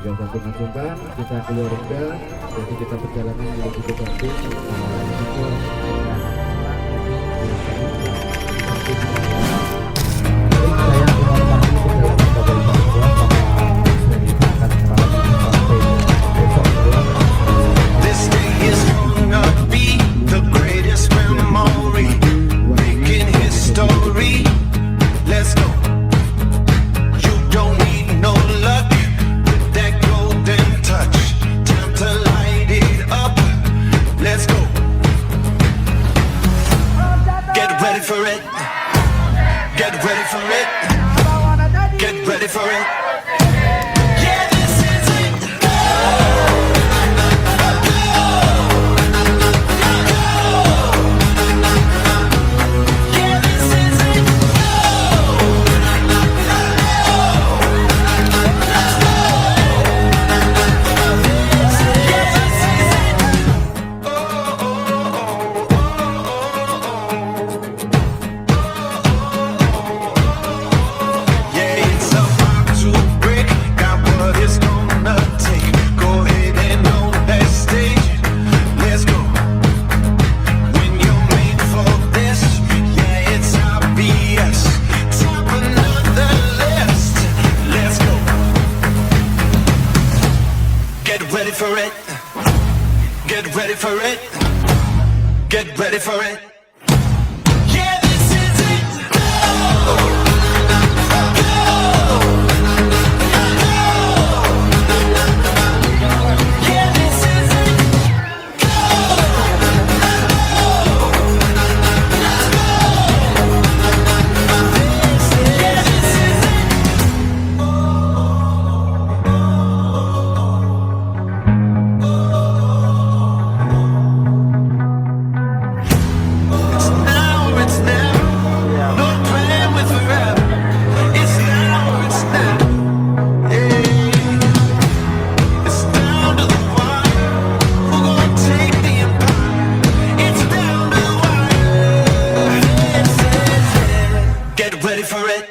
juga sambungan kita keluarga, jadi kita perjalanan menuju ke Bandung. This day is gonna be the greatest memory, making history. Let's go. You don't need no luck with that golden touch. Time to light it up. Let's go. Get ready for it. Get ready for it. Get ready for it. Yeah, this is it. Yeah, this is it. Yeah, it's about to break. Got what it's gonna take. Go ahead and hold that stage. Let's go. When you're made for this, yeah, it's obvious. Top another list. Let's go. Get ready for it. Get ready for it. Get ready for it. Yeah, this is it. Yeah, this is it. Yeah, this is it. It's now or it's never. No plan with forever. It's now or it's never. Hey. It's down to the wire. Who gonna take the empire? It's down to the wire. This is it. Get ready for it.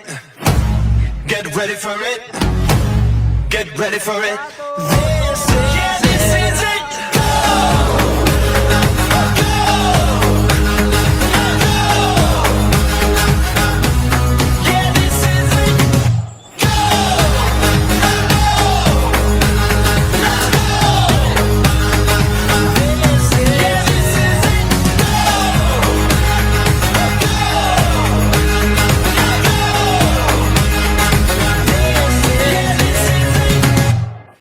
Get ready for it. Get ready for it. This is